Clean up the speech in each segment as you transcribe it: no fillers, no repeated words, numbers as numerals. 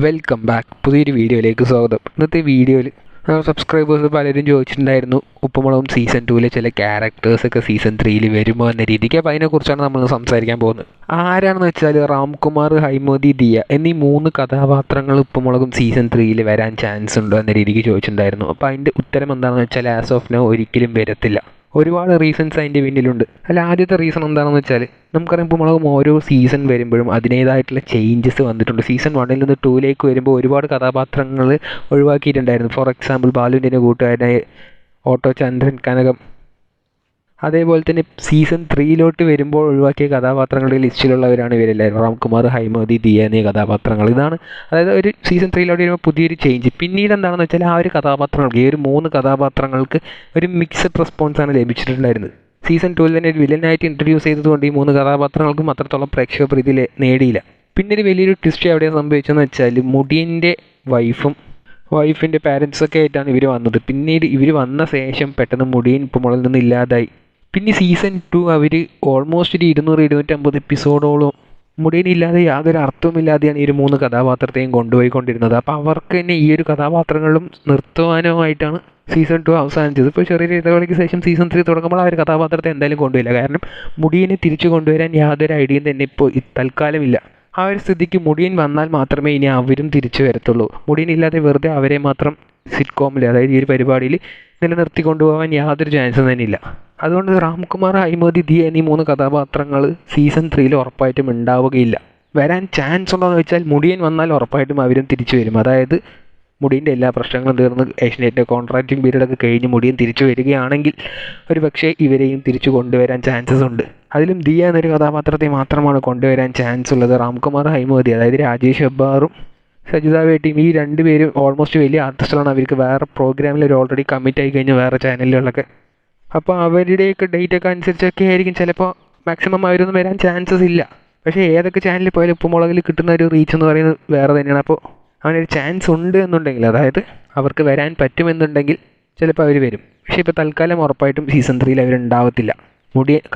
Welcome back. പുതിയൊരു വീഡിയോയിലേക്ക് സ്വാഗതം. ഇന്നത്തെ വീഡിയോയിൽ സബ്സ്ക്രൈബേഴ്സ് പലരും ചോദിച്ചിട്ടുണ്ടായിരുന്നു ഉപ്പുമുളകും സീസൺ 2 ചില ക്യാരക്ടേഴ്സൊക്കെ സീസൺ 3 വരുമോ എന്ന രീതിക്ക്. അപ്പോൾ അതിനെക്കുറിച്ചാണ് നമ്മൾ സംസാരിക്കാൻ പോകുന്നത്. ആരാണെന്ന് വെച്ചാൽ രാംകുമാർ, ഹൈമോദി, ദിയ എന്നീ 3 കഥാപാത്രങ്ങൾ ഉപ്പുമുളകും സീസൺ 3 വരാൻ ചാൻസ് ഉണ്ടോ എന്ന രീതിക്ക് ചോദിച്ചിട്ടുണ്ടായിരുന്നു. അപ്പോൾ അതിൻ്റെ ഉത്തരം എന്താണെന്ന് വെച്ചാൽ ആസ് ഓഫ് നൗ ഒരിക്കലും വരത്തില്ല. ഒരുപാട് റീസൺസ് അതിൻ്റെ പിന്നിലുണ്ട്. ആദ്യത്തെ റീസൺ എന്താണെന്ന് വെച്ചാൽ നമുക്കറിയാം ഉപ്പുമുളകും ഓരോ സീസൺ വരുമ്പോഴും അതിൻ്റേതായിട്ടുള്ള ചേഞ്ചസ് വന്നിട്ടുണ്ട്. സീസൺ 1 നിന്ന് 2 വരുമ്പോൾ ഒരുപാട് കഥാപാത്രങ്ങൾ ഒഴിവാക്കിയിട്ടുണ്ടായിരുന്നു. ഫോർ എക്സാമ്പിൾ ബാലുവിൻ്റെ കൂട്ടുകാരനായ ഓട്ടോ, ചന്ദ്രൻ, കനകം. അതേപോലെ തന്നെ സീസൺ 3 വരുമ്പോൾ ഒഴിവാക്കിയ കഥാപാത്രങ്ങളുടെ ലിസ്റ്റിലുള്ളവരാണ് ഇവരെല്ലാവരും. രാംകുമാർ, ഹൈമോദി, ദിയ എന്നീ കഥാപാത്രങ്ങൾ. ഇതാണ് അതായത് ഒരു സീസൺ 3 വരുമ്പോൾ പുതിയൊരു ചേഞ്ച്. പിന്നീട് എന്താണെന്ന് വെച്ചാൽ ആ ഒരു കഥാപാത്രങ്ങൾക്ക്, ഈ ഒരു 3 കഥാപാത്രങ്ങൾക്ക് ഒരു മിക്സഡ് റെസ്പോൺസാണ് ലഭിച്ചിട്ടുണ്ടായിരുന്നത്. സീസൺ 2 തന്നെ ഒരു വില്ലനായിട്ട് ഇൻട്രൊഡ്യൂസ് ചെയ്തതുകൊണ്ട് ഈ 3 കഥാപാത്രങ്ങൾക്കും അത്രത്തോളം പ്രേക്ഷക പ്രീതി നേടിയില്ല. പിന്നെ ഒരു വലിയൊരു ട്വിസ്റ്റ് എവിടെയാണ് സംഭവിച്ചതെന്ന് വെച്ചാൽ മുടിയൻ്റെ വൈഫിൻ്റെ പാരൻസൊക്കെ ആയിട്ടാണ് ഇവർ വന്നത്. പിന്നീട് ഇവർ വന്ന ശേഷം പെട്ടെന്ന് മുടിയൻ ഉപ്പുമുളകിൽ നിന്ന് ഇല്ലാതായി. പിന്നെ സീസൺ 2 അവർ ഓൾമോസ്റ്റ് ഒരു 200-250 എപ്പിസോഡോളം മുടിയനില്ലാതെ യാതൊരു അർത്ഥവുമില്ലാതെയാണ് ഈ ഒരു 3 കഥാപാത്രത്തെയും കൊണ്ടുപോയിക്കൊണ്ടിരുന്നത്. അപ്പോൾ അവർക്ക് തന്നെ ഈ ഒരു കഥാപാത്രങ്ങളും നിർത്തുവാനുമായിട്ടാണ് സീസൺ 2 അവസാനിച്ചത്. ഇപ്പോൾ ചെറിയൊരു ഇടവേളയ്ക്ക് ശേഷം സീസൺ 3 തുടങ്ങുമ്പോൾ ആ ഒരു കഥാപാത്രത്തെ എന്തായാലും കൊണ്ടുവരില്ല. കാരണം മുടിയനെ തിരിച്ചു കൊണ്ടുവരാൻ യാതൊരു ഐഡിയയും തന്നെ ഇപ്പോൾ തൽക്കാലമില്ല. ആ ഒരു സ്ഥിതിക്ക് മുടിയൻ വന്നാൽ മാത്രമേ ഇനി അവരും തിരിച്ചു വരത്തുള്ളൂ. മുടിയനില്ലാതെ വെറുതെ അവരെ മാത്രം സിറ്റ്കോമിൽ, അതായത് ഈ ഒരു പരിപാടിയിൽ നിലനിർത്തി കൊണ്ടുപോകാൻ യാതൊരു ചാൻസും തന്നെ ഇല്ല. അതുകൊണ്ട് രാംകുമാർ, ഹൈമോദി, ദിയ എന്നീ 3 കഥാപാത്രങ്ങൾ സീസൺ 3 ഉറപ്പായിട്ടും ഉണ്ടാവുകയില്ല. വരാൻ ചാൻസ് ഉണ്ടോയെന്ന് വെച്ചാൽ മുടിയൻ വന്നാൽ ഉറപ്പായിട്ടും അവരും തിരിച്ചു വരും. അതായത് മുടിയൻ്റെ എല്ലാ പ്രശ്നങ്ങളും തീർന്ന് ഏഷ്യനെറ്റിൻ്റെ കോൺട്രാക്റ്റിംഗ് പീരീഡൊക്കെ കഴിഞ്ഞ് മുടിയൻ തിരിച്ചു വരികയാണെങ്കിൽ ഒരു പക്ഷേ ഇവരെയും തിരിച്ചു കൊണ്ടുവരാൻ ചാൻസസ് ഉണ്ട്. അതിലും ദിയ എന്നൊരു കഥാപാത്രത്തെ മാത്രമാണ് കൊണ്ടുവരാൻ ചാൻസ് ഉള്ളത്. രാംകുമാർ, ഹൈമോദി, അതായത് രാജേഷ് ഹെബ്ബാറും സജിത വേട്ടിയും ഈ 2 പേരും ഓൾമോസ്റ്റ് വലിയ ആർട്ടിസ്റ്റുകളാണ്. അവർക്ക് വേറെ പ്രോഗ്രാമിൽ ഒരു ഓൾറെഡി കമ്മിറ്റ് ആയി കഴിഞ്ഞു, വേറെ ചാനലുകളിലൊക്കെ. അപ്പോൾ അവരുടെയൊക്കെ ഡേറ്റൊക്കെ അനുസരിച്ചൊക്കെ ആയിരിക്കും ചിലപ്പോൾ മാക്സിമം അവരൊന്നും വരാൻ ചാൻസസ് ഇല്ല. പക്ഷേ ഏതൊക്കെ ചാനലിൽ പോയാലും ഉപ്പുമുളകിൽ കിട്ടുന്ന ഒരു റീച്ച് എന്ന് പറയുന്നത് വേറെ തന്നെയാണ്. അപ്പോൾ അവനൊരു ചാൻസ് ഉണ്ട് എന്നുണ്ടെങ്കിൽ, അതായത് അവർക്ക് വരാൻ പറ്റുമെന്നുണ്ടെങ്കിൽ ചിലപ്പോൾ അവർ വരും. പക്ഷേ ഇപ്പോൾ തൽക്കാലം ഉറപ്പായിട്ടും സീസൺ 3 അവരുണ്ടാവത്തില്ല.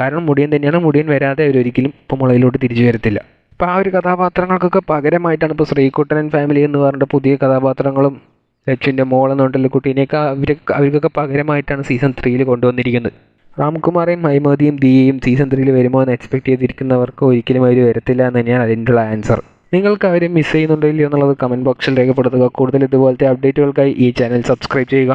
കാരണം മുടിയൻ തന്നെയാണ്. മുടിയൻ വരാതെ അവരൊരിക്കലും ഉപ്പുമുളകിലോട്ട് തിരിച്ചു വരത്തില്ല. അപ്പോൾ ആ ഒരു കഥാപാത്രങ്ങൾക്കൊക്കെ പകരമായിട്ടാണ് ഇപ്പോൾ ശ്രീകുട്ടൻ ഫാമിലി എന്ന് പറഞ്ഞിട്ട് പുതിയ കഥാപാത്രങ്ങളും ലച്ചുവിൻ്റെ മോളെന്ന് പറഞ്ഞിട്ടുള്ള കുട്ടീനെയൊക്കെ അവർക്കൊക്കെ പകരമായിട്ടാണ് സീസൺ 3 കൊണ്ടുവന്നിരിക്കുന്നത്. രാംകുമാറേയും ഹൈമോദിയും ദിയയും സീസൺ 3 വരുമോ എന്ന് എക്സ്പെക്ട് ചെയ്തിരിക്കുന്നവർക്ക് ഒരിക്കലും അവർ വരത്തില്ല എന്ന് തന്നെയാണ് അതിൻ്റെ ആൻസർ. നിങ്ങൾക്ക് അവരെ മിസ് ചെയ്യുന്നുണ്ടോ ഇല്ലയോ എന്നുള്ളത് കമൻറ്റ് ബോക്സിൽ രേഖപ്പെടുത്തുക. കൂടുതൽ ഇതുപോലത്തെ അപ്ഡേറ്റുകൾക്കായി ഈ ചാനൽ സബ്സ്ക്രൈബ് ചെയ്യുക.